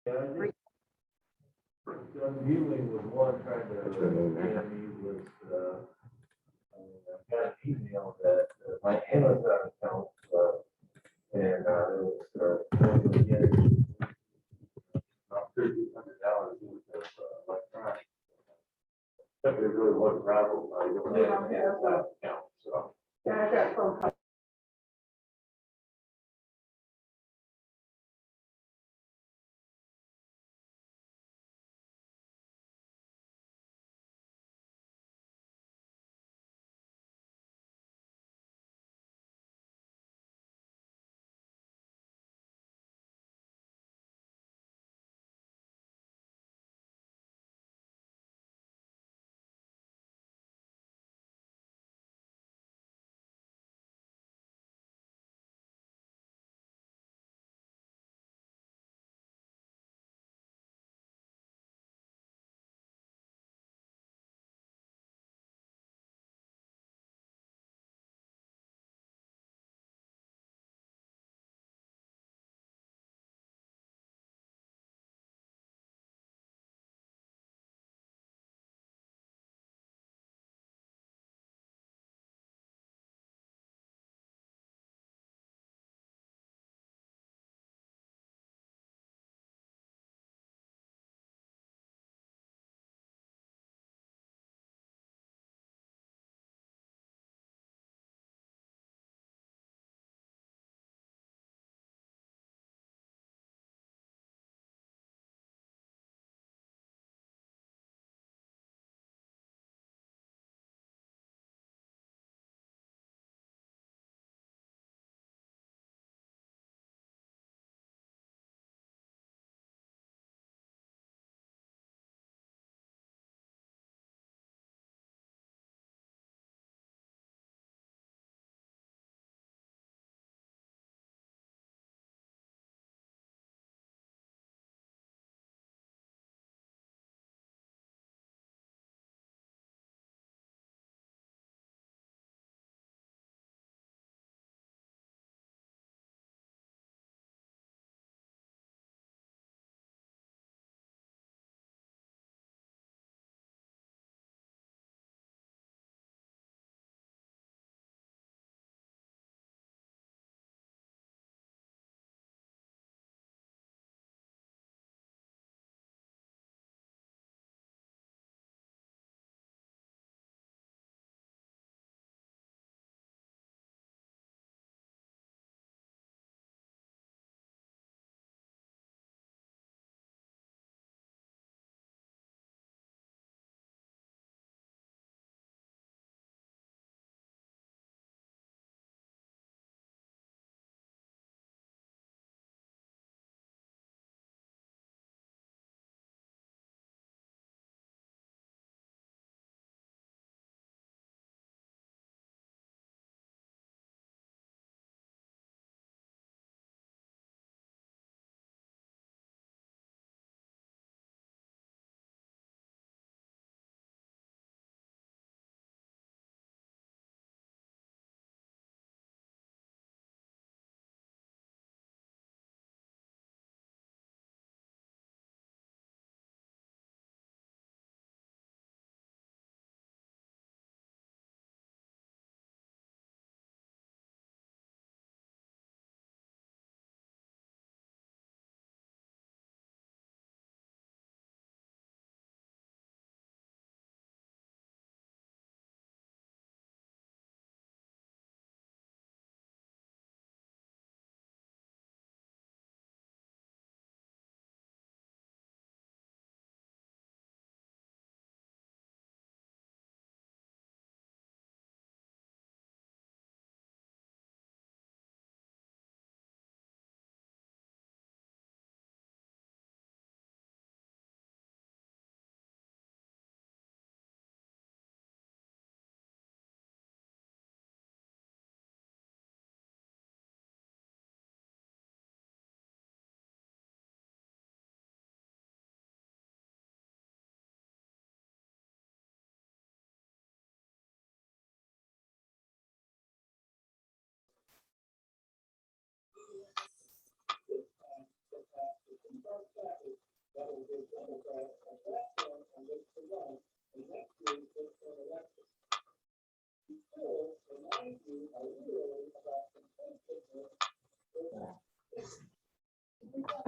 Yeah, I'm dealing with one trying to, he was, I got an email that my Amazon account, and, it was, going to get about $1,300 worth of, electronics. But there really was a problem, I don't have an Amazon account, so. Yeah, I got phone calls.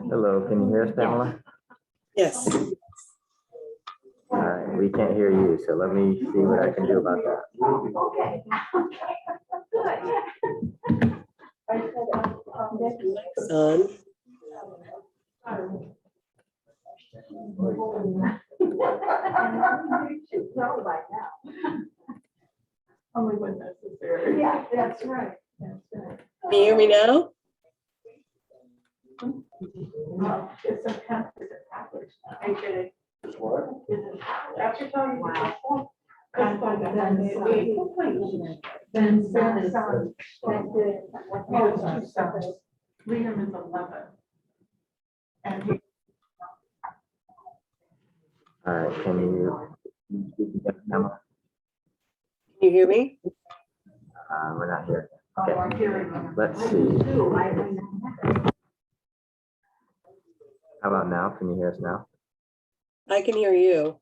Hello, can you hear us, Pamela? Yes. All right, we can't hear you, so let me see what I can do about that. Son. Only when necessary. Yeah, that's right. That's right. Can you hear me now? It's a package. Okay. Just what? That's your time. Wow. Then Then son. Liam is 11. And he. All right, can you speak again, Pamela? Can you hear me? We're not here. Oh, I'm hearing him. Let's see. How about now? Can you hear us now? I can hear you.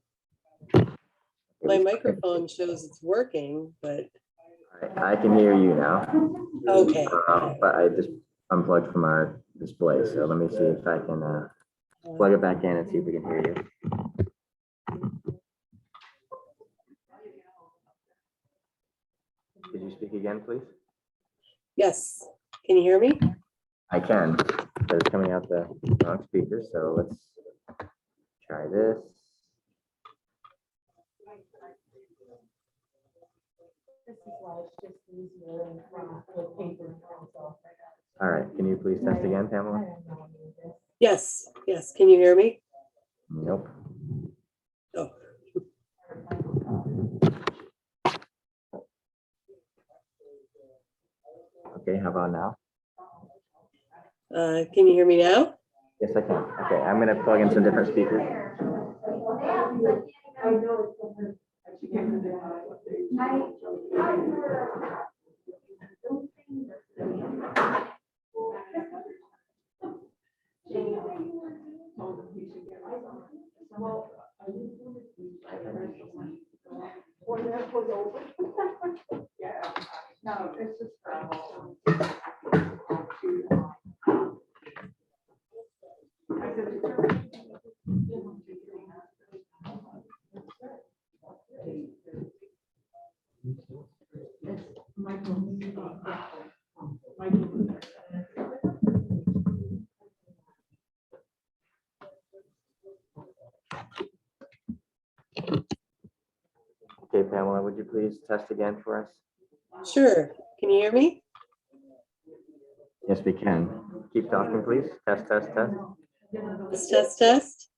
My microphone shows it's working, but All right, I can hear you now, okay. but I just unplugged from our display. So let me see if I can plug it back in and see if we can hear you. Could you speak again, please? Yes. Can you hear me? I can, but it's coming out the wrong speaker, so let's try this. This is why it's just easier in front with paper and pencil. All right, can you please test again, I Pamela? don't know this. Yes. Yes. Can you hear me? Nope. Oh, Okay, how about now? can you hear me now? Yes, I can. Okay, I'm gonna plug in some different speakers. Yeah. No, it's just. Okay, Pamela, would you please test again for us? Sure. Can you hear me? Yes, we can. Keep talking, please. Test, test, test. Test, test, test.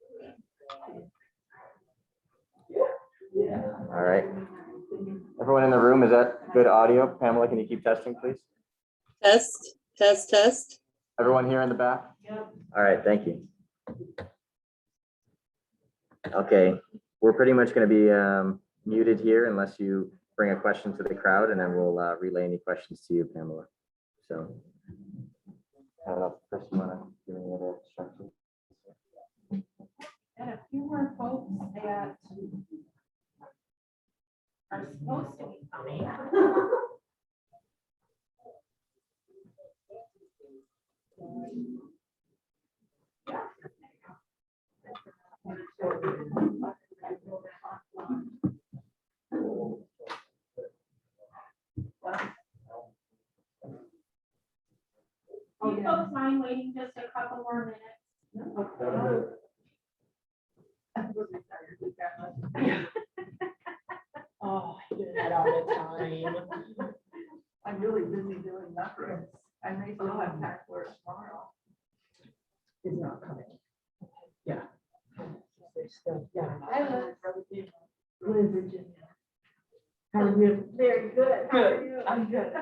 All right. Everyone in the room, is that good audio? Pamela, can you keep testing, please? Test, test, test. Everyone here in the back? All right, thank you. Okay, we're pretty much going to be muted here unless you bring a question to the crowd, and then we'll relay any questions to you, Pamela. So, I don't know, Chris, you want to give any other instructions? And a few more folks that are supposed to be coming. Do you folks mind waiting just a couple more minutes? Oh, I do that all the time. I'm really busy doing nothing. I may still have packed work tomorrow. Is not coming. Yeah. Yeah. Liz, Virginia. How are you? Very good. How are you? I'm good.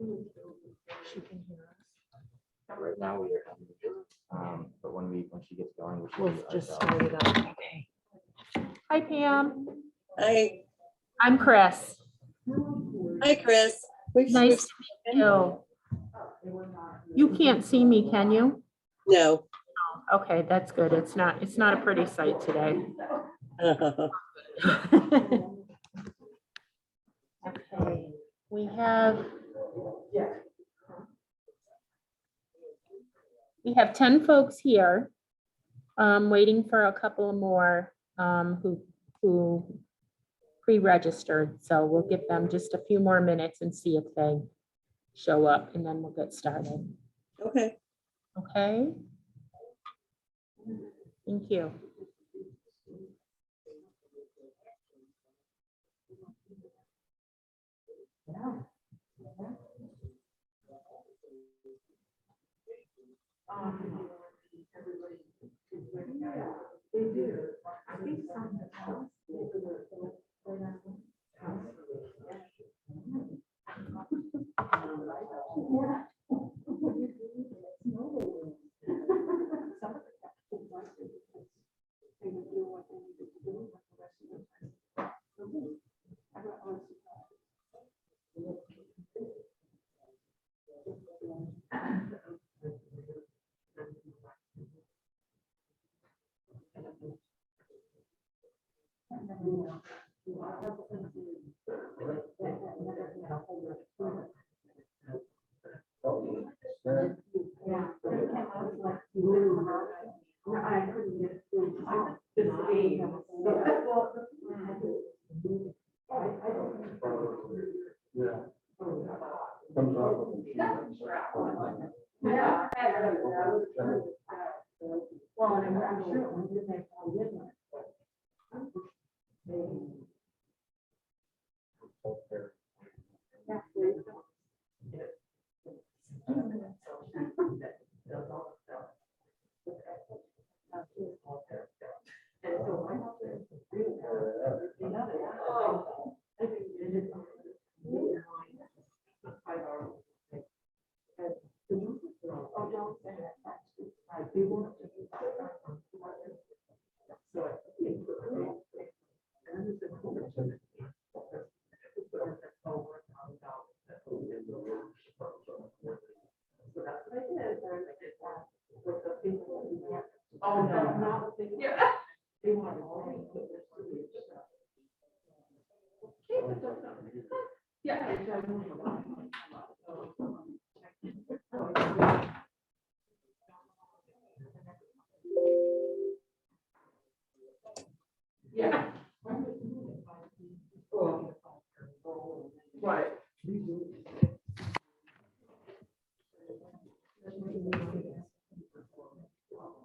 She can hear us. Right now, we are having, but when she gets going, we should We'll do just ourselves. start it up. Okay. Hi, Pam. Hi. I'm Chris. Hi, Chris. We've Nice to meet you. You can't see me, can you? No. Okay, that's good. It's not a pretty sight today. Okay, we have 10 folks here, waiting for a couple more, who pre-registered. So we'll give them just a few more minutes and see if they show up, and then we'll get started. Okay. Okay? Thank you. They do. I think some.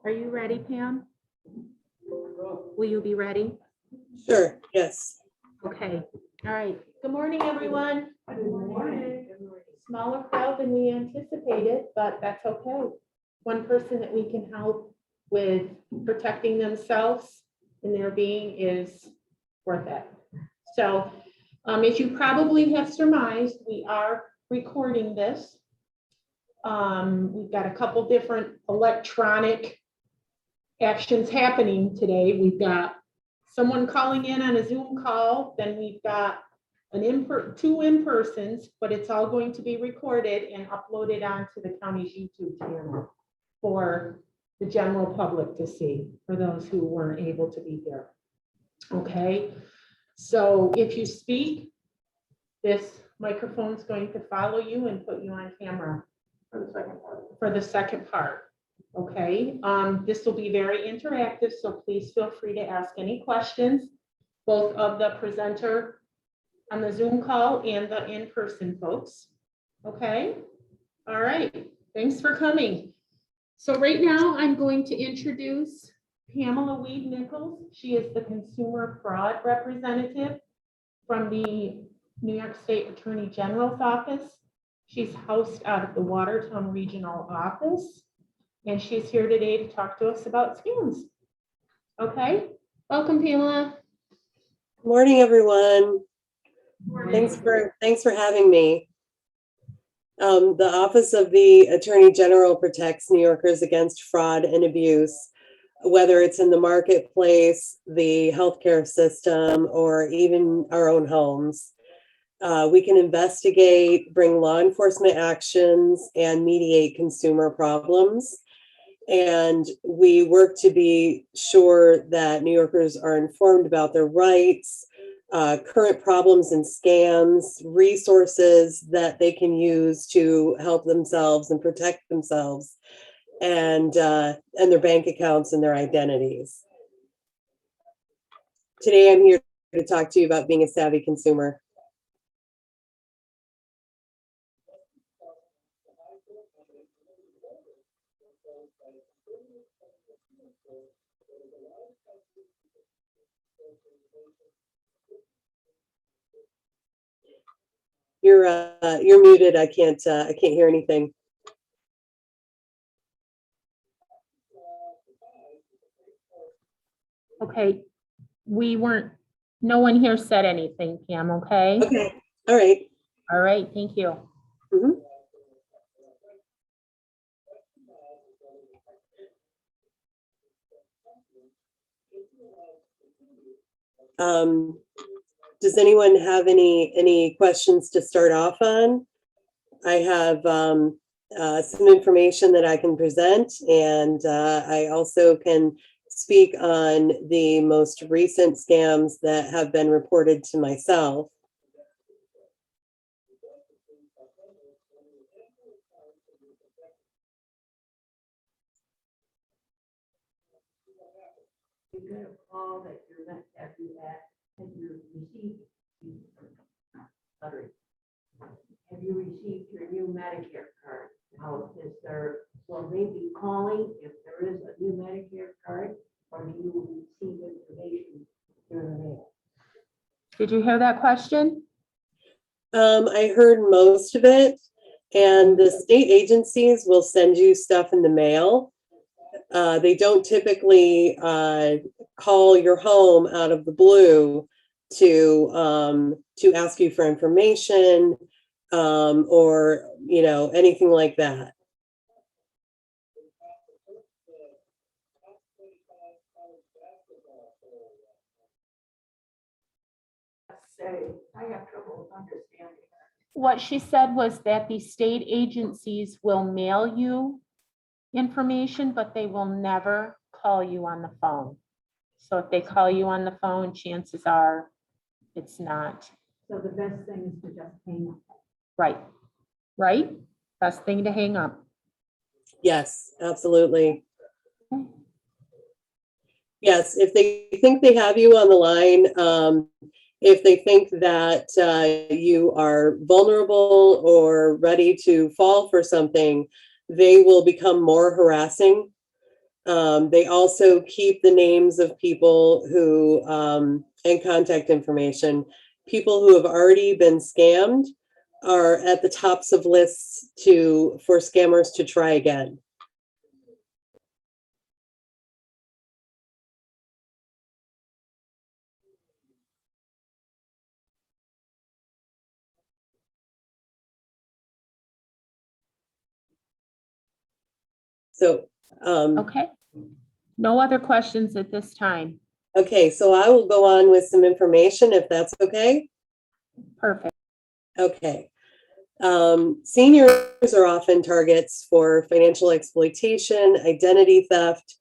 Are you ready, Pam? Will you be ready? Sure, yes. Okay, all right. Good morning, everyone. Smaller crowd than we anticipated, but that's okay. One person that we can help with protecting themselves and their being is worth it. So, as you probably have surmised, we are recording this. We've got a couple different electronic actions happening today. We've got someone calling in on a Zoom call, then we've got two in-persons, but it's all going to be recorded and uploaded onto the county's YouTube channel for the general public to see, for those who weren't able to be here. Okay, so if you speak, this microphone is going to follow you and put you on camera for the second part. Okay, this will be very interactive, so please feel free to ask any questions, both of the presenter on the Zoom call and the in-person folks. Okay, all right, thanks for coming. So right now I'm going to introduce Pamela Weed-Nichols. She is the consumer fraud representative from the New York State Attorney General's office. She's housed out of the Watertown Regional Office, and she's here today to talk to us about scams. Okay, welcome, Pamela. Good morning, everyone. Thanks for having me. The Office of the Attorney General protects New Yorkers against fraud and abuse, whether it's in the marketplace, the healthcare system, or even our own homes. We can investigate, bring law enforcement actions, and mediate consumer problems. And we work to be sure that New Yorkers are informed about their rights, current problems and scams, resources that they can use to help themselves and protect themselves, and their bank accounts and their identities. Today, I'm here to talk to you about being a savvy consumer. You're muted. I can't hear anything. Okay, no one here said anything, Pam, okay? Okay, all right. All right, thank you. Mhm. Does anyone have any questions to start off on? I have some information that I can present, and I also can speak on the most recent scams that have been reported to myself. You get a call that you're not happy at, and you received, sorry, have you received your new Medicare card? Now, will they be calling if there is a new Medicare card, or do you receive information through the mail? Did you hear that question? I heard most of it, and the state agencies will send you stuff in the mail. They don't typically call your home out of the blue to ask you for information or anything like that. Say, I have trouble understanding that. What she said was that the state agencies will mail you information, but they will never call you on the phone. So if they call you on the phone, chances are it's not. So the best thing is to just hang up. Right. Right? Best thing to hang up. Yes, absolutely. Yes, if they think they have you on the line, if they think that you are vulnerable or ready to fall for something, they will become more harassing. They also keep the names of people who and contact information. People who have already been scammed are at the tops of lists for scammers to try again. So, Okay. No other questions at this time. okay, so I will go on with some information if that's okay. Perfect. Okay. Seniors are often targets for financial exploitation, identity theft,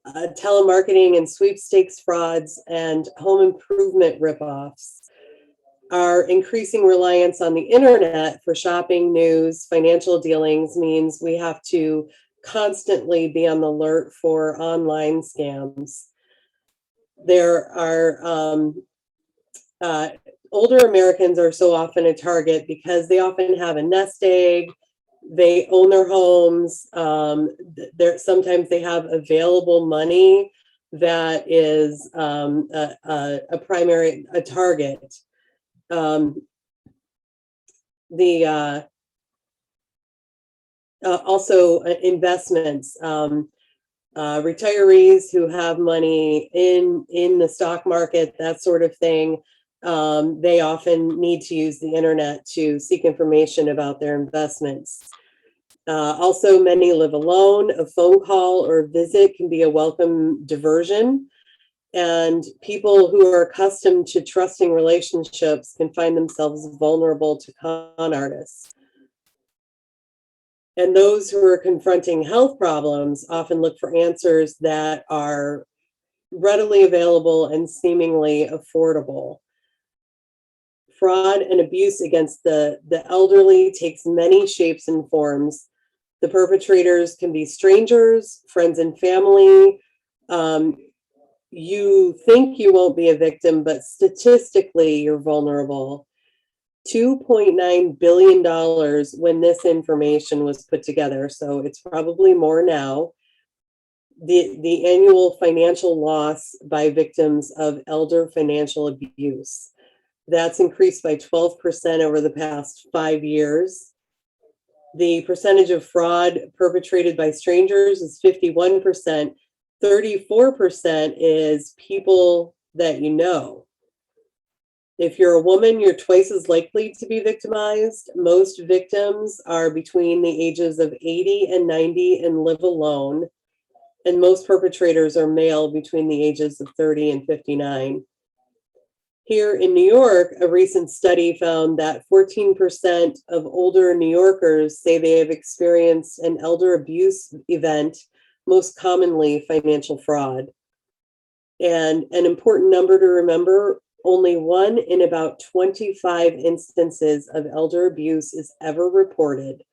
telemarketing and sweepstakes frauds, and home improvement ripoffs. Our increasing reliance on the internet for shopping, news, financial dealings means we have to constantly be on the alert for online scams. There are older Americans are so often a target because they often have a nest egg. They own their homes. Sometimes they have available money that is a primary target. Also investments. Retirees who have money in the stock market, that sort of thing. They often need to use the internet to seek information about their investments. Also, many live alone. A phone call or visit can be a welcome diversion. And people who are accustomed to trusting relationships can find themselves vulnerable to con artists. And those who are confronting health problems often look for answers that are readily available and seemingly affordable. Fraud and abuse against the elderly takes many shapes and forms. The perpetrators can be strangers, friends and family. You think you won't be a victim, but statistically, you're vulnerable. $2.9 billion when this information was put together, so it's probably more now. The annual financial loss by victims of elder financial abuse. That's increased by 12% over the past 5 years. The percentage of fraud perpetrated by strangers is 51%. 34% is people that you know. If you're a woman, you're twice as likely to be victimized. Most victims are between the ages of 80 and 90 and live alone. And most perpetrators are male between the ages of 30 and 59. Here in New York, a recent study found that 14% of older New Yorkers say they have experienced an elder abuse event, most commonly financial fraud. And an important number to remember, only 1 in about 25 instances of elder abuse is ever reported.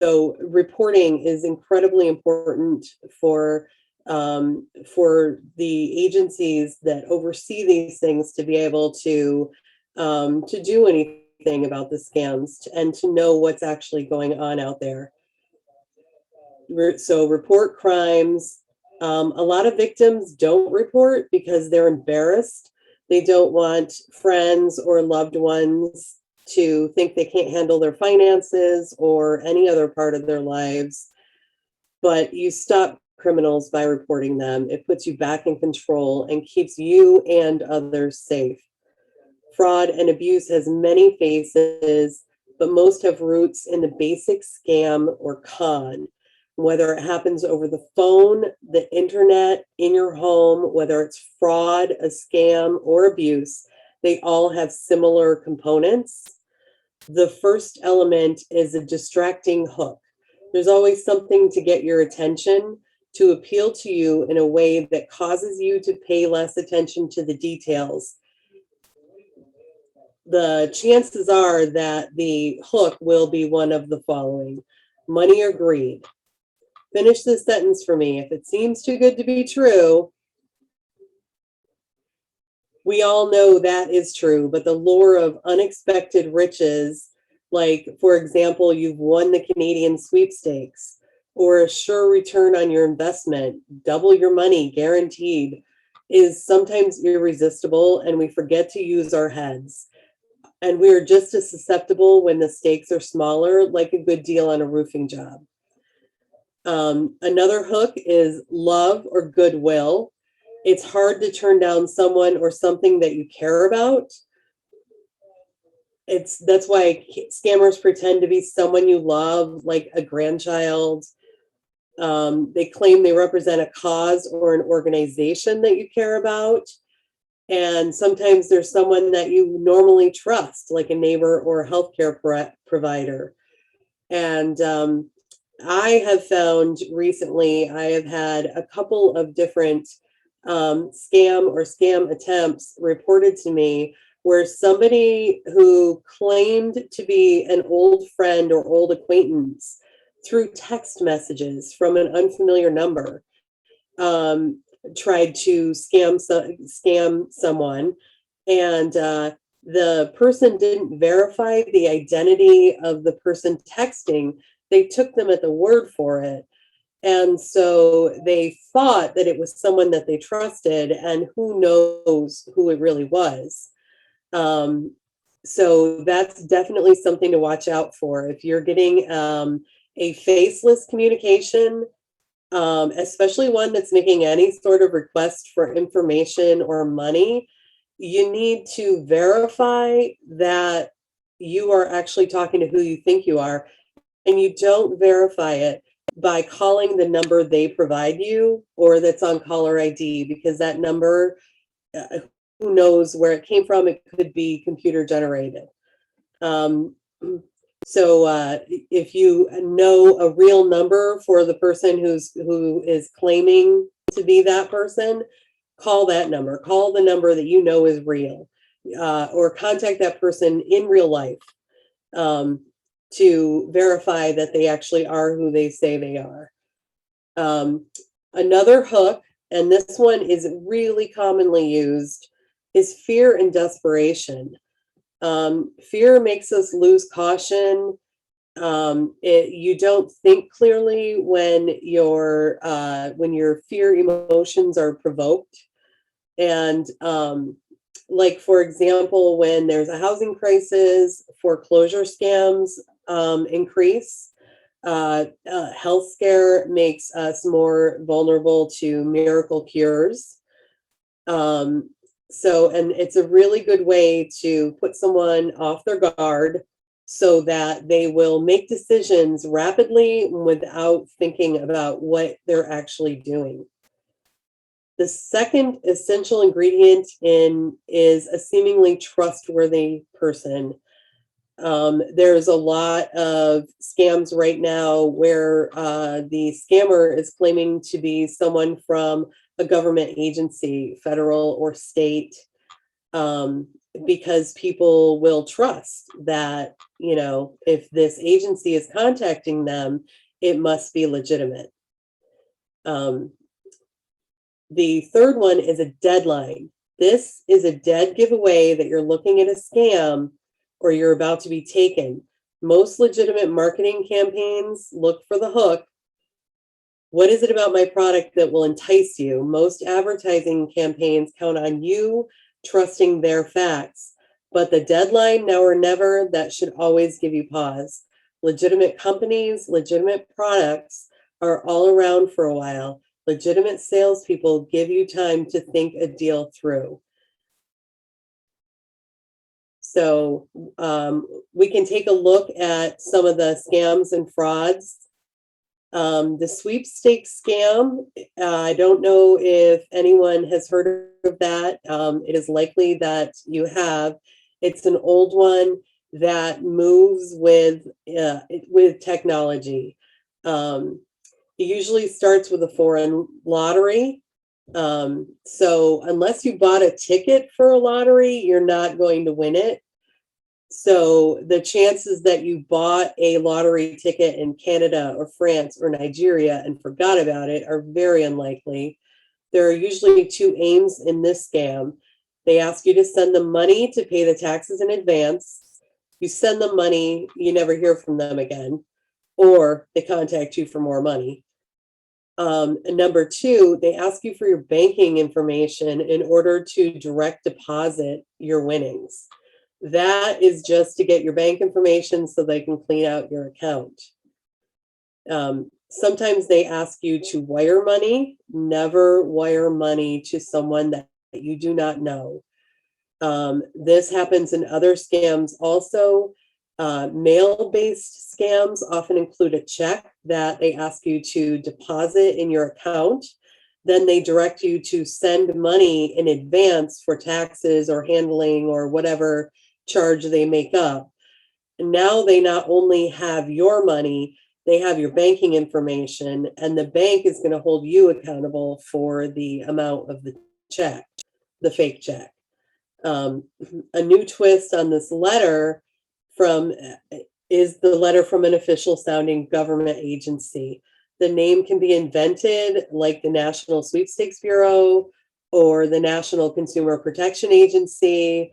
So reporting is incredibly important for the agencies that oversee these things to be able to do anything about the scams and to know what's actually going on out there. So report crimes. A lot of victims don't report because they're embarrassed. They don't want friends or loved ones to think they can't handle their finances or any other part of their lives. But you stop criminals by reporting them. It puts you back in control and keeps you and others safe. Fraud and abuse has many faces, but most have roots in the basic scam or con. Whether it happens over the phone, the internet, in your home, whether it's fraud, a scam, or abuse, they all have similar components. The first element is a distracting hook. There's always something to get your attention, to appeal to you in a way that causes you to pay less attention to the details. The chances are that the hook will be one of the following: money or greed. Finish this sentence for me. If it seems too good to be true, we all know that is true, but the lure of unexpected riches, like, for example, you've won the Canadian sweepstakes, or a sure return on your investment, double your money guaranteed, is sometimes irresistible, and we forget to use our heads. And we are just as susceptible when the stakes are smaller, like a good deal on a roofing job. Another hook is love or goodwill. It's hard to turn down someone or something that you care about. That's why scammers pretend to be someone you love, like a grandchild. They claim they represent a cause or an organization that you care about. And sometimes there's someone that you normally trust, like a neighbor or a healthcare provider. And I have found recently, I have had a couple of different scam or scam attempts reported to me where somebody who claimed to be an old friend or old acquaintance through text messages from an unfamiliar number tried to scam someone, and the person didn't verify the identity of the person texting. They took them at the word for it. And so they thought that it was someone that they trusted, and who knows who it really was. So that's definitely something to watch out for. If you're getting a faceless communication, especially one that's making any sort of request for information or money, you need to verify that you are actually talking to who you think you are. And you don't verify it by calling the number they provide you or that's on caller ID, because that number, who knows where it came from? It could be computer generated. So if you know a real number for the person who is claiming to be that person, call that number. Call the number that you know is real, or contact that person in real life to verify that they actually are who they say they are. Another hook, and this one is really commonly used, is fear and desperation. Fear makes us lose caution. You don't think clearly when your fear emotions are provoked. And like, for example, when there's a housing crisis, foreclosure scams increase. Health scare makes us more vulnerable to miracle cures. And it's a really good way to put someone off their guard so that they will make decisions rapidly without thinking about what they're actually doing. The second essential ingredient is a seemingly trustworthy person. There's a lot of scams right now where the scammer is claiming to be someone from a government agency, federal or state, because people will trust that, if this agency is contacting them, it must be legitimate. The third one is a deadline. This is a dead giveaway that you're looking at a scam or you're about to be taken. Most legitimate marketing campaigns look for the hook. What is it about my product that will entice you? Most advertising campaigns count on you trusting their facts, but the deadline, now or never, that should always give you pause. Legitimate companies, legitimate products are all around for a while. Legitimate salespeople give you time to think a deal through. So we can take a look at some of the scams and frauds. The sweepstakes scam, I don't know if anyone has heard of that. It is likely that you have. It's an old one that moves with technology. It usually starts with a foreign lottery. So unless you bought a ticket for a lottery, you're not going to win it. So the chances that you bought a lottery ticket in Canada or France or Nigeria and forgot about it are very unlikely. There are usually two aims in this scam. They ask you to send them money to pay the taxes in advance. You send them money, you never hear from them again, or they contact you for more money. And number two, they ask you for your banking information in order to direct deposit your winnings. That is just to get your bank information so they can clean out your account. Sometimes they ask you to wire money. Never wire money to someone that you do not know. This happens in other scams also. Mail-based scams often include a check that they ask you to deposit in your account. Then they direct you to send money in advance for taxes or handling or whatever charge they make up. And now they not only have your money, they have your banking information, and the bank is going to hold you accountable for the amount of the check, the fake check. A new twist on this letter is the letter from an official sounding government agency. The name can be invented, like the National Sweepstakes Bureau or the National Consumer Protection Agency.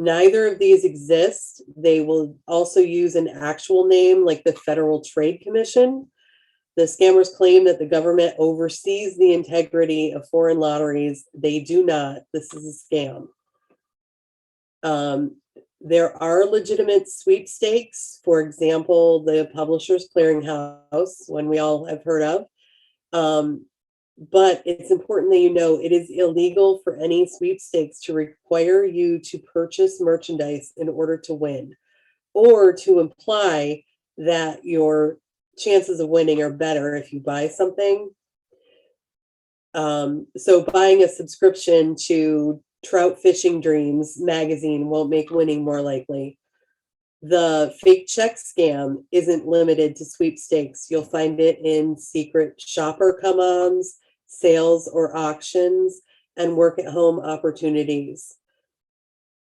Neither of these exist. They will also use an actual name like the Federal Trade Commission. The scammers claim that the government oversees the integrity of foreign lotteries. They do not. This is a scam. There are legitimate sweepstakes. For example, the Publishers Clearinghouse, one we all have heard of. But it's important that you know it is illegal for any sweepstakes to require you to purchase merchandise in order to win, or to imply that your chances of winning are better if you buy something. So buying a subscription to Trout Fishing Dreams magazine won't make winning more likely. The fake check scam isn't limited to sweepstakes. You'll find it in secret shopper come-ons, sales or auctions, and work at home opportunities.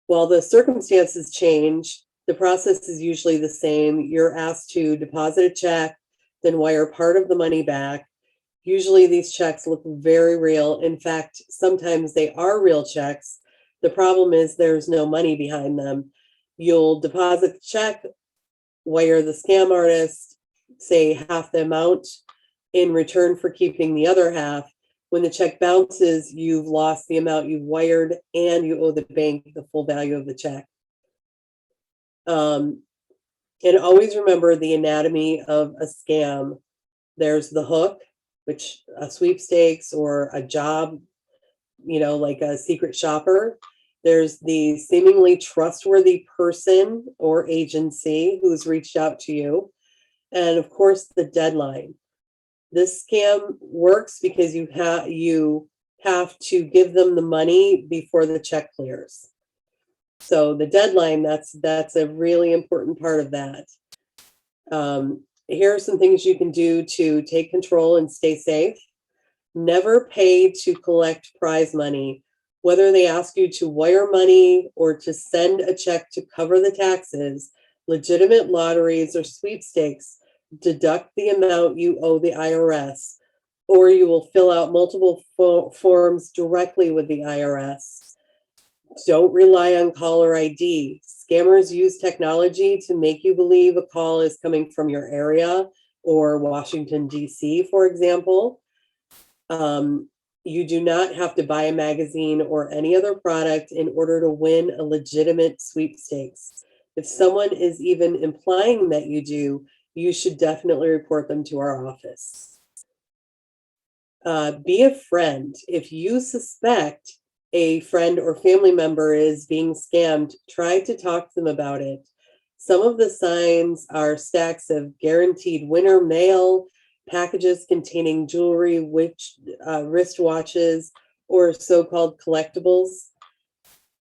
While the circumstances change, the process is usually the same. You're asked to deposit a check, then wire part of the money back. Usually these checks look very real. In fact, sometimes they are real checks. The problem is there's no money behind them. You'll deposit the check, wire the scam artist, say half the amount in return for keeping the other half. When the check bounces, you've lost the amount you've wired and you owe the bank the full value of the check. And always remember the anatomy of a scam. There's the hook, which a sweepstakes or a job, like a secret shopper. There's the seemingly trustworthy person or agency who's reached out to you. And of course, the deadline. This scam works because you have to give them the money before the check clears. So the deadline, that's a really important part of that. Here are some things you can do to take control and stay safe. Never pay to collect prize money. Whether they ask you to wire money or to send a check to cover the taxes, legitimate lotteries or sweepstakes, deduct the amount you owe the IRS, or you will fill out multiple forms directly with the IRS. Don't rely on caller ID. Scammers use technology to make you believe a call is coming from your area or Washington, D.C., for example. You do not have to buy a magazine or any other product in order to win a legitimate sweepstakes. If someone is even implying that you do, you should definitely report them to our office. Be a friend. If you suspect a friend or family member is being scammed, try to talk to them about it. Some of the signs are stacks of guaranteed winner mail, packages containing jewelry, wristwatches, or so-called collectibles.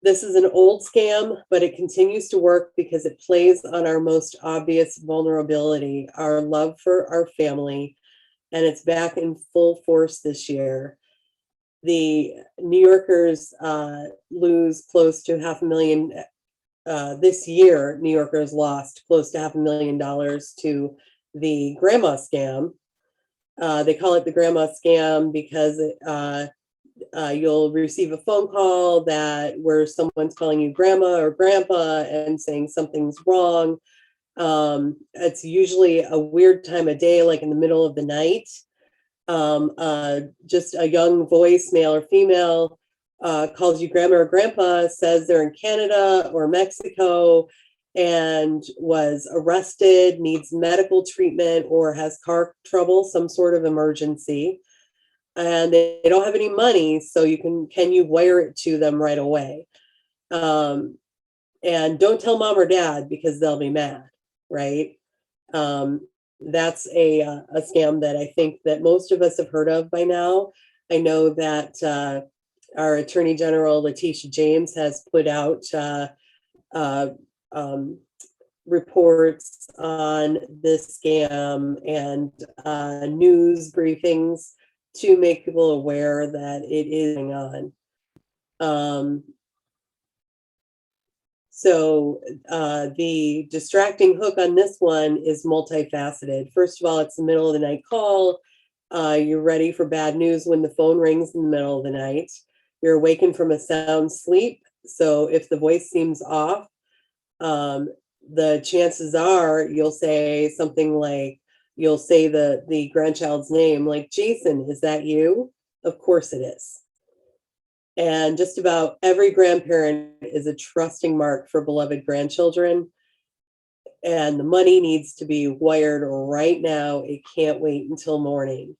This is an old scam, but it continues to work because it plays on our most obvious vulnerability, our love for our family, and it's back in full force this year. The New Yorkers lose close to $500,000. This year, New Yorkers lost close to $500,000 to the grandma scam. They call it the grandma scam because you'll receive a phone call where someone's calling you grandma or grandpa and saying something's wrong. It's usually a weird time of day, like in the middle of the night. Just a young voice, male or female, calls you grandma or grandpa, says they're in Canada or Mexico and was arrested, needs medical treatment, or has car trouble, some sort of emergency. And they don't have any money, so can you wire it to them right away? And don't tell mom or dad because they'll be mad, right? That's a scam that I think that most of us have heard of by now. I know that our Attorney General, Letitia James, has put out reports on this scam and news briefings to make people aware that it is going on. So the distracting hook on this one is multifaceted. First of all, it's the middle of the night call. You're ready for bad news when the phone rings in the middle of the night. You're awakened from a sound sleep. So if the voice seems off, the chances are you'll say something like, you'll say the grandchild's name, like, Jason, is that you? Of course it is. And just about every grandparent is a trusting mark for beloved grandchildren. And the money needs to be wired right now. It can't wait until morning.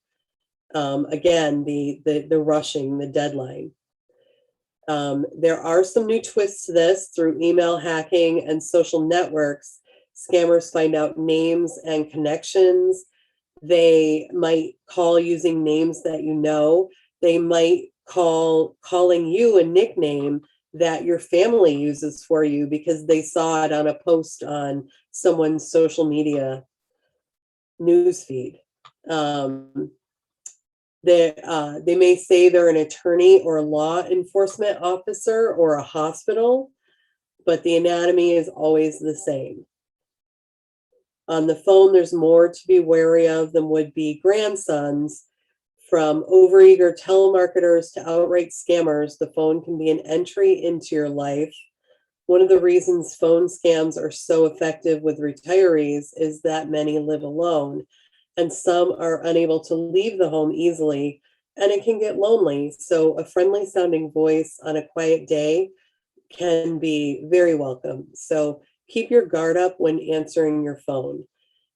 Again, the rushing, the deadline. There are some new twists to this through email hacking and social networks. Scammers find out names and connections. They might call using names that you know. They might calling you a nickname that your family uses for you because they saw it on a post on someone's social media newsfeed. They may say they're an attorney or a law enforcement officer or a hospital, but the anatomy is always the same. On the phone, there's more to be wary of than would be grandsons. From overeager telemarketers to outright scammers, the phone can be an entry into your life. One of the reasons phone scams are so effective with retirees is that many live alone, and some are unable to leave the home easily, and it can get lonely. So a friendly sounding voice on a quiet day can be very welcome. So keep your guard up when answering your phone.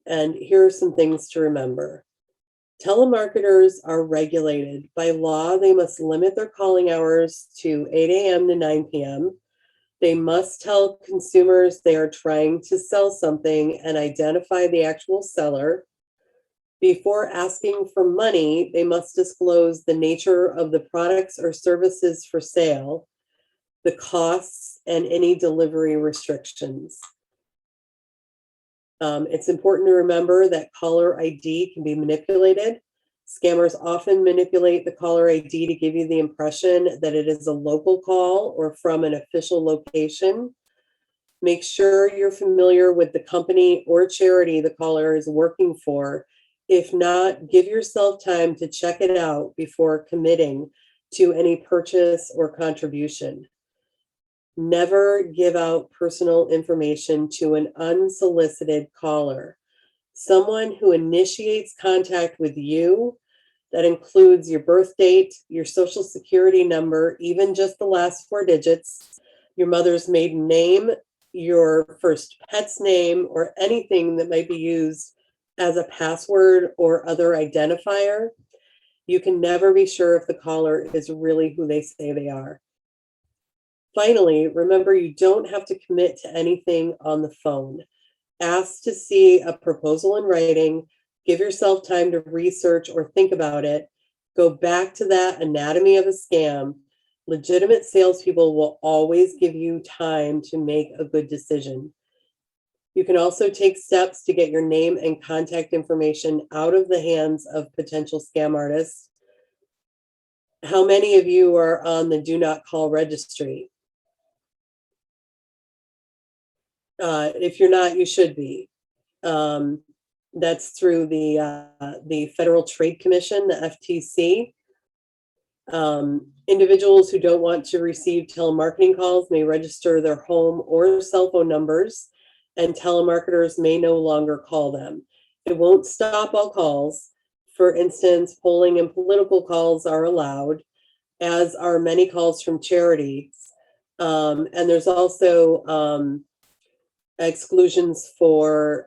And here are some things to remember. Telemarketers are regulated. By law, they must limit their calling hours to 8 a.m. to 9 p.m. They must tell consumers they are trying to sell something and identify the actual seller. Before asking for money, they must disclose the nature of the products or services for sale, the costs, and any delivery restrictions. It's important to remember that caller ID can be manipulated. Scammers often manipulate the caller ID to give you the impression that it is a local call or from an official location. Make sure you're familiar with the company or charity the caller is working for. If not, give yourself time to check it out before committing to any purchase or contribution. Never give out personal information to an unsolicited caller. Someone who initiates contact with you, that includes your birth date, your social security number, even just the last 4 digits, your mother's maiden name, your first pet's name, or anything that might be used as a password or other identifier. You can never be sure if the caller is really who they say they are. Finally, remember you don't have to commit to anything on the phone. Ask to see a proposal in writing, give yourself time to research or think about it, go back to that anatomy of a scam. Legitimate salespeople will always give you time to make a good decision. You can also take steps to get your name and contact information out of the hands of potential scam artists. How many of you are on the Do Not Call Registry? If you're not, you should be. That's through the Federal Trade Commission, the FTC. Individuals who don't want to receive telemarketing calls may register their home or cell phone numbers, and telemarketers may no longer call them. It won't stop all calls. For instance, polling and political calls are allowed, as are many calls from charities. And there's also exclusions for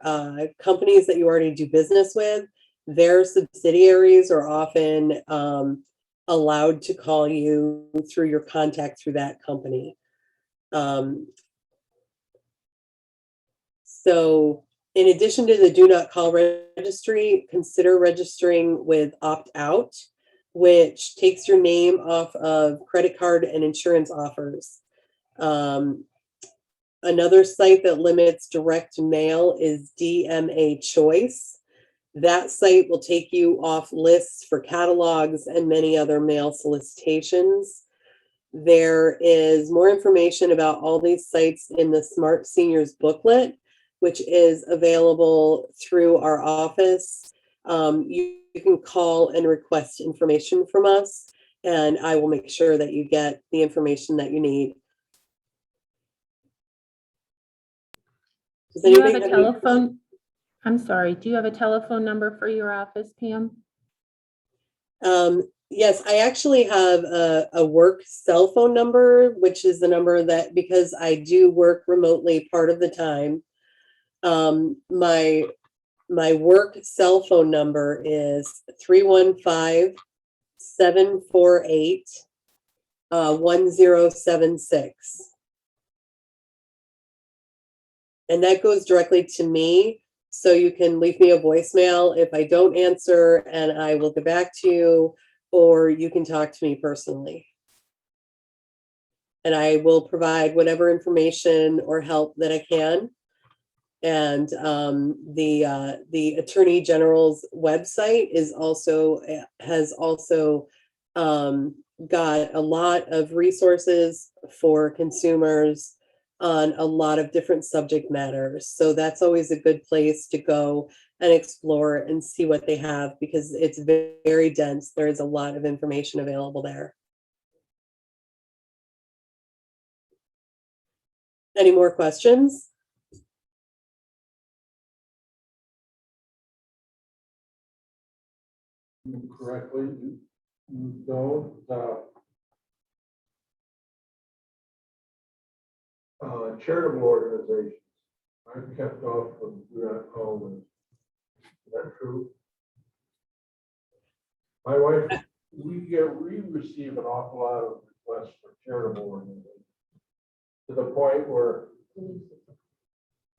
companies that you already do business with. Their subsidiaries are often allowed to call you through your contact through that company. So in addition to the Do Not Call Registry, consider registering with Opt-out, which takes your name off of credit card and insurance offers. Another site that limits direct mail is DMA Choice. That site will take you off lists for catalogs and many other mail solicitations. There is more information about all these sites in the Smart Seniors booklet, which is available through our office. You can call and request information from us, and I will make sure that you get the information that you need. Does Do you have anybody a any- telephone? I'm sorry, do you have a telephone number for your office, Pam? Yes, I actually have a work cell phone number, which is the number that, because I do work remotely part of the time, my work cell phone number is 315-748-1076. And that goes directly to me. So you can leave me a voicemail if I don't answer, and I will get back to you, or you can talk to me personally. And I will provide whatever information or help that I can. And the Attorney General's website has also got a lot of resources for consumers on a lot of different subject matters. So that's always a good place to go and explore and see what they have, because it's very dense. There is a lot of information available there. Any more questions? Correctly, you don't, charitable organizations, I've kept off of Do Not Call them. Is that true? My wife, we receive an awful lot of requests for charitable organizations, to the point where,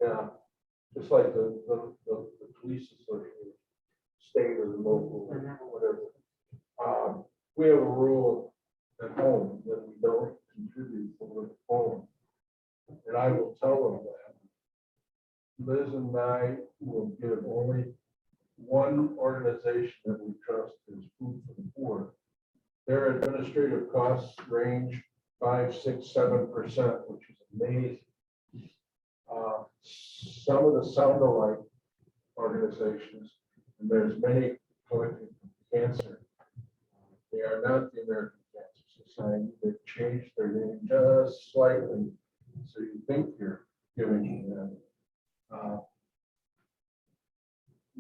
yeah, just like the police association, state or local, whatever. We have a rule at home that we don't contribute over the phone. And I will tell them that. Liz and I will give only one organization that we trust is Food for the Poor. Their administrative costs range 5, 6, 7%, which is amazing. Some of the sound alike organizations, and there's many collecting cancer. They are not the American Cancer Society. They've changed their name just slightly, so you think you're giving to them.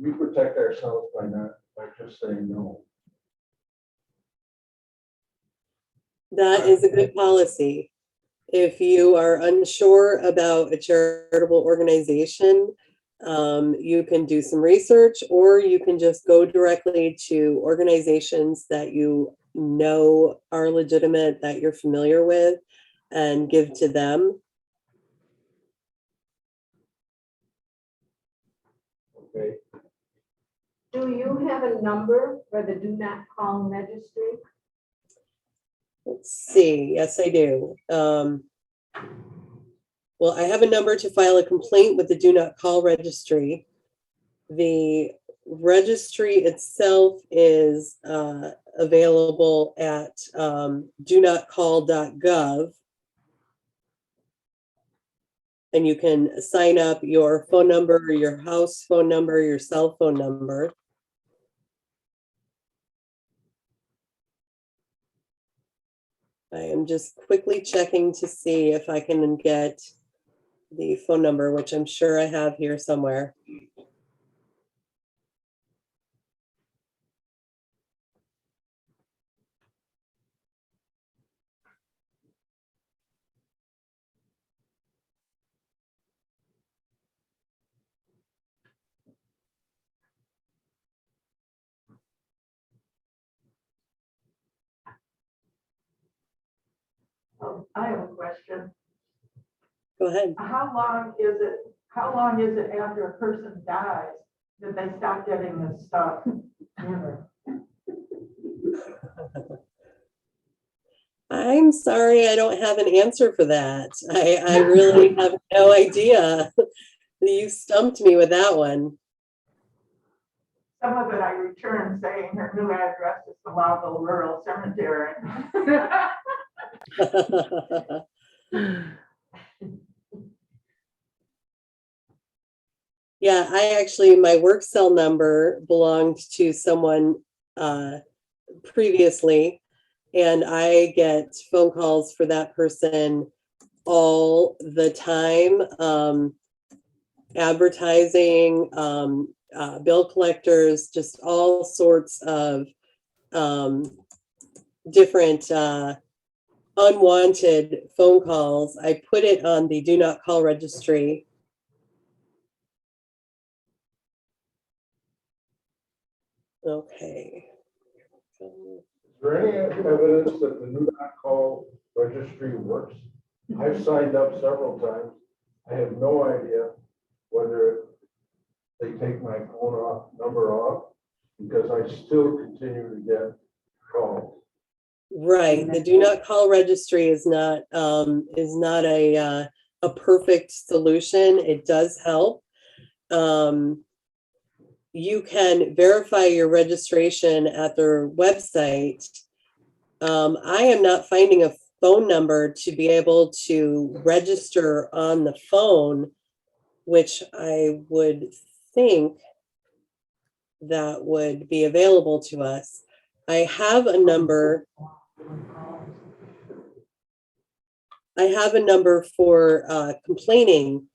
We protect ourselves by just saying no. That is a good policy. If you are unsure about a charitable organization, you can do some research, or you can just go directly to organizations that you know are legitimate, that you're familiar with, and give to them. Okay. Do you have a number for the Do Not Call Registry? Let's see. Yes, I do. Well, I have a number to file a complaint with the Do Not Call Registry. The registry itself is available at donotcall.gov. And you can sign up your phone number, your house phone number, your cell phone number. I am just quickly checking to see if I can get the phone number, which I'm sure I have here somewhere. I have a question. Go ahead. How long is it after a person dies that they stop getting this stuff? I'm sorry, I don't have an answer for that. I really have no idea. You stumped me with that one. Some of it I returned saying her new address is the Lowville Rural Cemetery. Yeah, my work cell number belonged to someone previously, and I get phone calls for that person all the time. Advertising, bill collectors, just all sorts of different unwanted phone calls. I put it on the Do Not Call Registry. Okay. Is there any evidence that the Do Not Call Registry works? I've signed up several times. I have no idea whether they take my phone number off, because I still continue to get calls. Right, the do not call registry is not a perfect solution. It does help. You can verify your registration at their website. I am not finding a phone number to be able to register on the phone, which I would think that would be available to us. I have a number. I have a number for complaining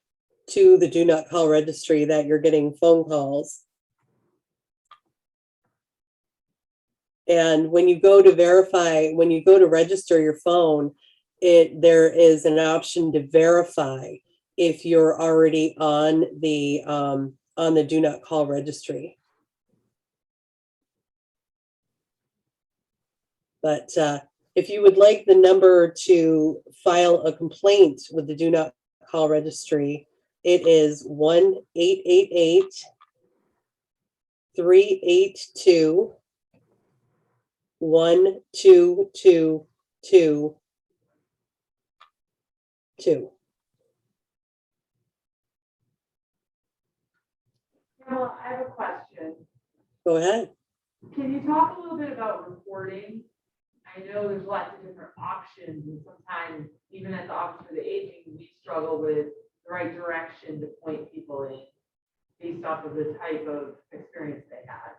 to the do not call registry that you're getting phone calls. And when you go to verify, when you go to register your phone, there is an option to verify if you're already on the do not call registry. But if you would like the number to file a complaint with the do not call registry, it is 1-888-382-1222. Well, I have a question. Go ahead. Can you talk a little bit about reporting? I know there's lots of different options, and sometimes even at the Office for the Aging, we struggle with the right direction to point people in based off of the type of experience they had.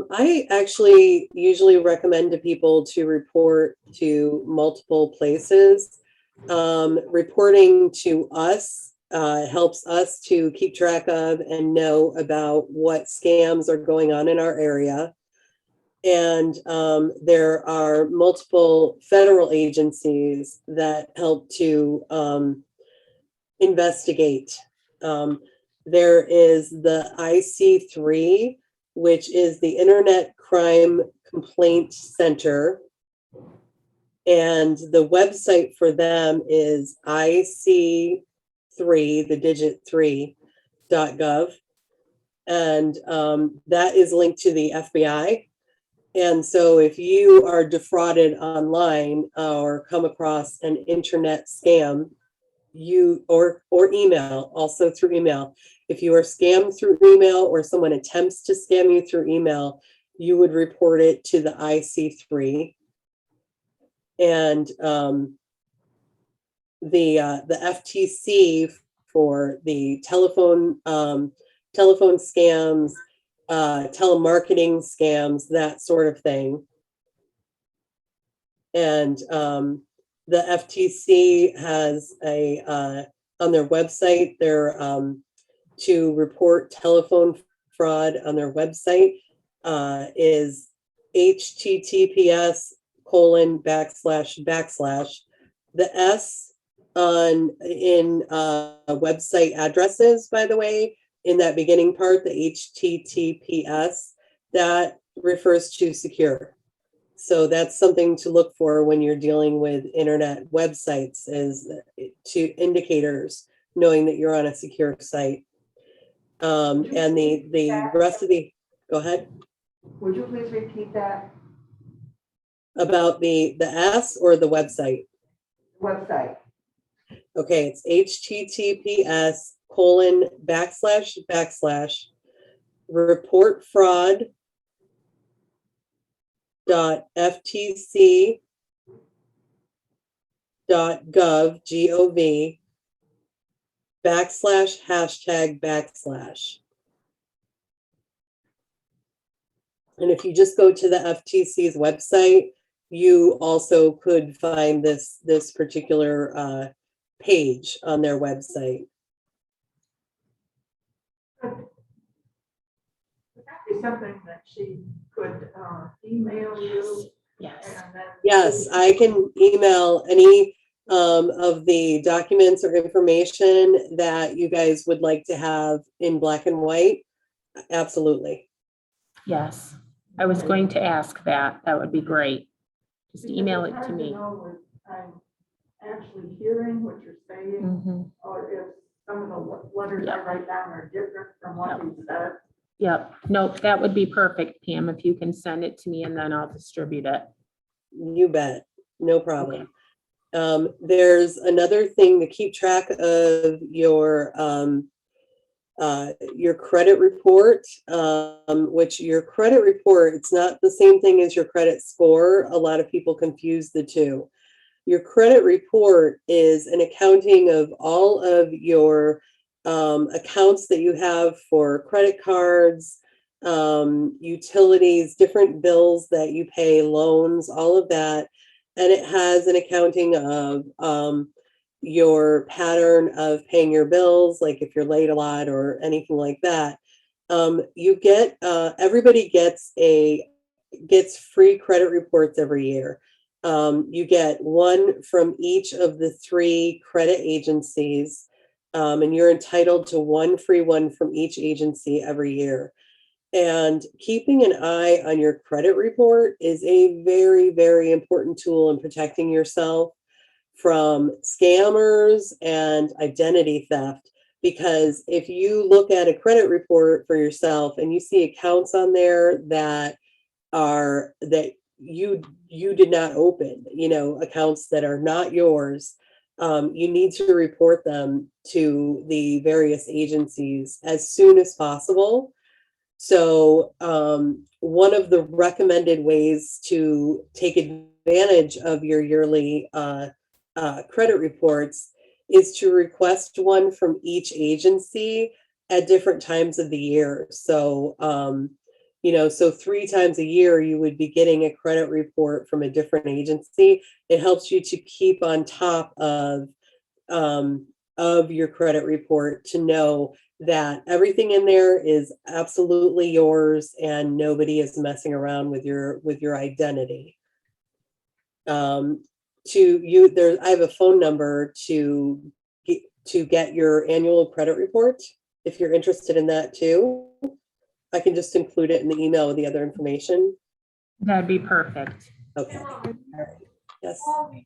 I actually usually recommend to people to report to multiple places. Reporting to us helps us to keep track of and know about what scams are going on in our area. And there are multiple federal agencies that help to investigate. There is the IC3, which is the Internet Crime Complaint Center. And the website for them is IC3, the digit 3.gov. And that is linked to the FBI. And so if you are defrauded online or come across an internet scam, or email, also through email, if you are scammed through email or someone attempts to scam you through email, you would report it to the IC3. And the FTC for the telephone scams, telemarketing scams, that sort of thing. And the FTC has on their website, to report telephone fraud on their website is https://. The S in website addresses, by the way, in that beginning part, the HTTPS, that refers to secure. So that's something to look for when you're dealing with internet websites, is to indicators, knowing that you're on a secure site. And the rest of the, go ahead. Would you please repeat that About the S or the website? website? Okay, it's https:// report fraud .ftc.gov /##. And if you just go to the FTC's website, you also could find this particular page on their website. Would that be something that she could email you? Yes. And then Yes, I can email any of the documents or information that you guys would like to have in black and white. Absolutely. Yes, I was going to ask that. That would be great. Just because email it's it to hard me. know when I'm actually hearing what you're saying, Mhm. or if some of the letters I write down are different from what you said. Yep, nope, that would be perfect, Pam, if you can send it to me and then I'll distribute it. You bet, no problem. There's another thing to keep track of your credit report, which your credit report, it's not the same thing as your credit score. A lot of people confuse the two. Your credit report is an accounting of all of your accounts that you have for credit cards, utilities, different bills that you pay, loans, all of that. And it has an accounting of your pattern of paying your bills, like if you're late a lot or anything like that. You get everybody gets free credit reports every year. You get one from each of the 3 credit agencies, and you're entitled to one free one from each agency every year. And keeping an eye on your credit report is a very, very important tool in protecting yourself from scammers and identity theft. Because if you look at a credit report for yourself and you see accounts on there that you did not open, accounts that are not yours, you need to report them to the various agencies as soon as possible. So one of the recommended ways to take advantage of your yearly credit reports is to request one from each agency at different times of the year. So, so 3 times a year, you would be getting a credit report from a different agency. It helps you to keep on top of your credit report, to know that everything in there is absolutely yours and nobody is messing around with your identity. I have a phone number to get your annual credit report if you're interested in that too. I can just include it in the email with the other information. That'd be perfect. Okay. All right. Yes. All these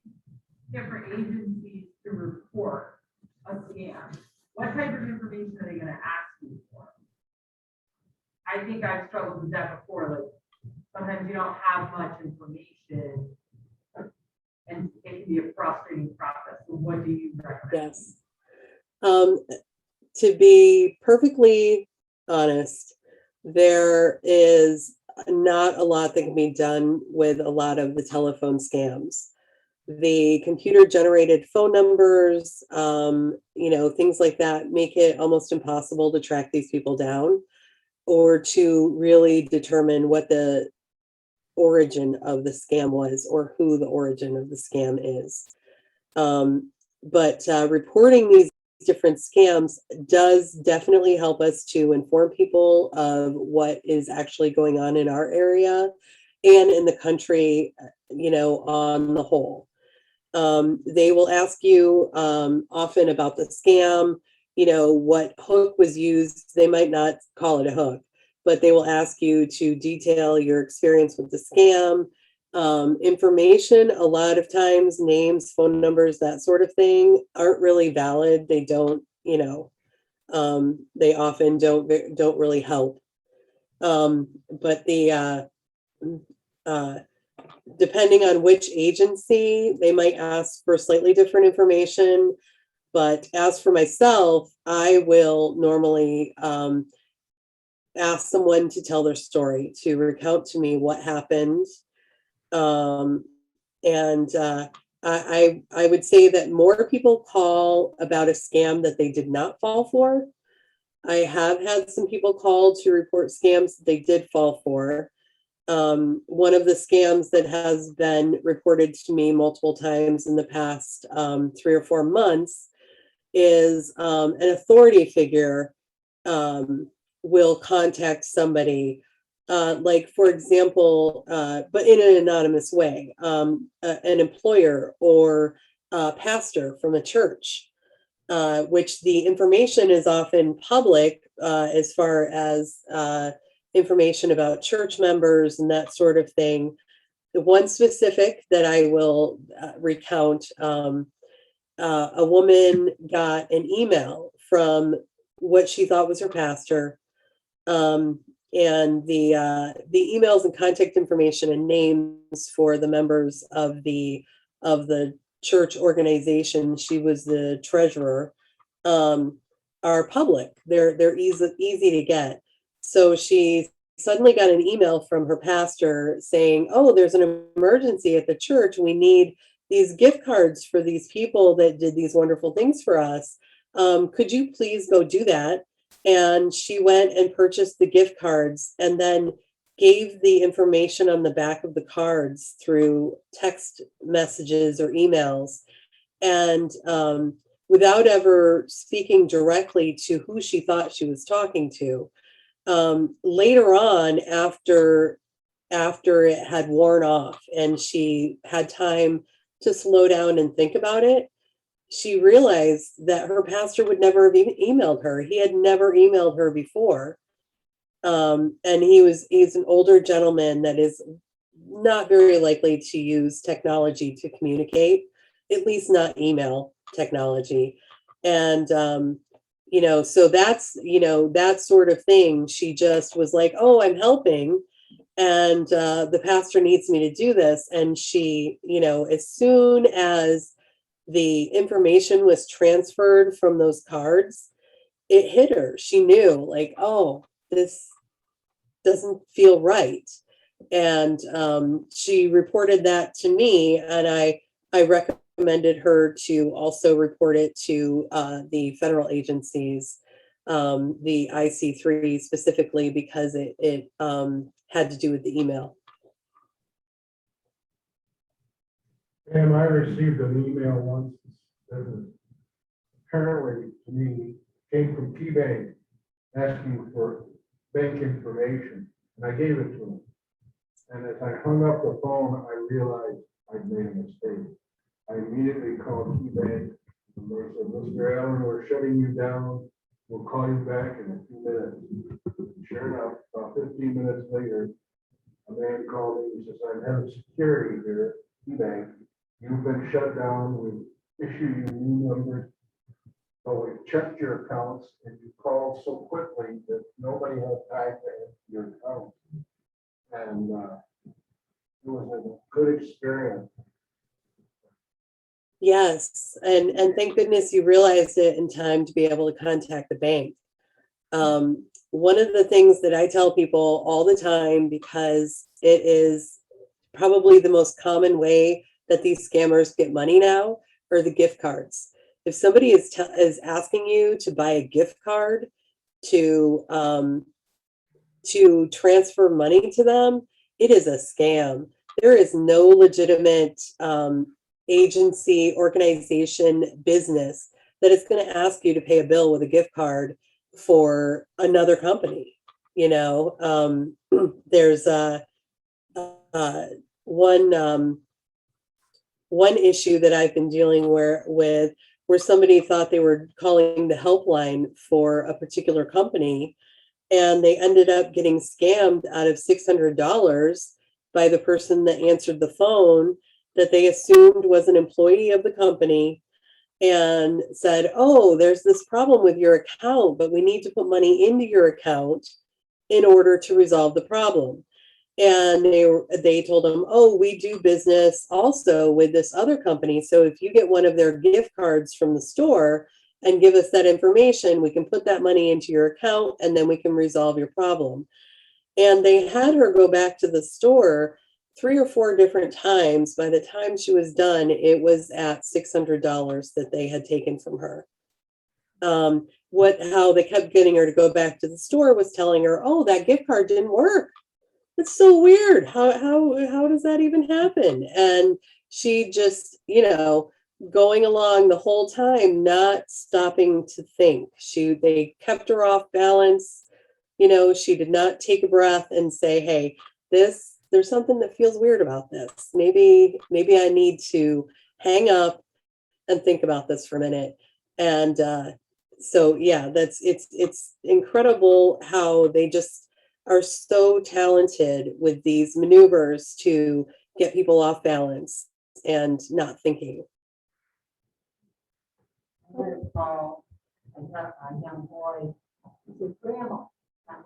different agencies to report a scam, what type of information are they gonna ask you for? I think I've struggled with that before, like, sometimes you don't have much information, and it can be a frustrating process. So what do you recommend? Yes. To be perfectly honest, there is not a lot that can be done with a lot of the telephone scams. The computer generated phone numbers, things like that make it almost impossible to track these people down or to really determine what the origin of the scam was or who the origin of the scam is. But reporting these different scams does definitely help us to inform people of what is actually going on in our area and in the country, on the whole. They will ask you often about the scam, what hook was used. They might not call it a hook, but they will ask you to detail your experience with the scam. Information, a lot of times, names, phone numbers, that sort of thing, aren't really valid. They don't, they often don't really help. But depending on which agency, they might ask for slightly different information. But as for myself, I will normally ask someone to tell their story, to recount to me what happened. I would say that more people call about a scam that they did not fall for. I have had some people call to report scams that they did fall for. One of the scams that has been reported to me multiple times in the past 3 or 4 months is an authority figure will contact somebody, like, for example, but in an anonymous way, an employer or a pastor from a church, which the information is often public as far as information about church members and that sort of thing. The one specific that I will recount, a woman got an email from what she thought was her pastor, And the emails and contact information and names for the members of the church organization, she was the treasurer, are public. They're easy to get. So she suddenly got an email from her pastor saying, "Oh, there's an emergency at the church. We need these gift cards for these people that did these wonderful things for us. Could you please go do that?" And she went and purchased the gift cards and then gave the information on the back of the cards through text messages or emails. And without ever speaking directly to who she thought she was talking to. Later on, after it had worn off and she had time to slow down and think about it, she realized that her pastor would never have emailed her. He had never emailed her before. And he's an older gentleman that is not very likely to use technology to communicate, at least not email technology. And, so that's, that sort of thing. She just was like, "Oh, I'm helping. And the pastor needs me to do this." And she, as soon as the information was transferred from those cards, it hit her. She knew, like, "Oh, this doesn't feel right." And she reported that to me, and I recommended her to also report it to the federal agencies, the IC3 specifically, because it had to do with the email. And I received an email once that was apparently to me came from KeyBank asking for bank information, and I gave it to them. And as I hung up the phone, I realized I'd made a mistake. I immediately called KeyBank, and they said, "Mr. Allen, we're shutting you down. We'll call you back in a few minutes." And sure enough, about 15 minutes later, a man called me. He says, "I'm head of security here at KeyBank. You've been shut down. We've issued you new numbers. So we've checked your accounts, and you called so quickly that nobody had time to enter your account." And it was a good experience. Yes, and thank goodness you realized it in time to be able to contact the bank. One of the things that I tell people all the time, because it is probably the most common way that these scammers get money now, are the gift cards. If somebody is asking you to buy a gift card to transfer money to them, it is a scam. There is no legitimate agency, organization, business that is going to ask you to pay a bill with a gift card for another company. There's one issue that I've been dealing with where somebody thought they were calling the helpline for a particular company, and they ended up getting scammed out of $600 by the person that answered the phone, that they assumed was an employee of the company, and said, "Oh, there's this problem with your account, but we need to put money into your account in order to resolve the problem." And they told them, "Oh, we do business also with this other company. So if you get one of their gift cards from the store and give us that information, we can put that money into your account and then we can resolve your problem." And they had her go back to the store 3 or 4 different times. By the time she was done, it was at $600 that they had taken from her. How they kept getting her to go back to the store was telling her, "Oh, that gift card didn't work. It's so weird. How does that even happen?" And she just, going along the whole time, not stopping to think. They kept her off balance. She did not take a breath and say, "Hey, there's something that feels weird about this. Maybe I need to hang up and think about this for a minute." And so yeah, it's incredible how they just are so talented with these maneuvers to get people off balance and not thinking. I had a call, a young boy, he said, "Grandma,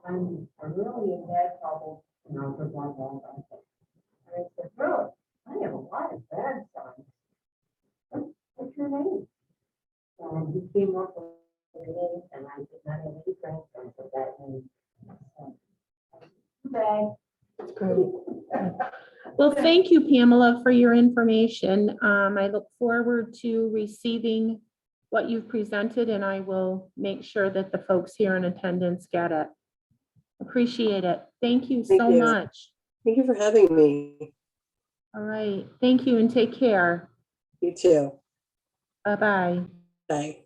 I'm really in bad trouble, and I was like, well, and I said, really, I have a lot of bad signs. What's your name? And he came up with the name, and I did not have any grandson for that name. Bad. Well, thank you, Pamela, for your information. I look forward to receiving what you've presented, and I will make sure that the folks here in attendance get it. Appreciate it. Thank you Thank so you. much. Thank you for having me. All right. Thank you and take care. You too. Bye-bye. Bye.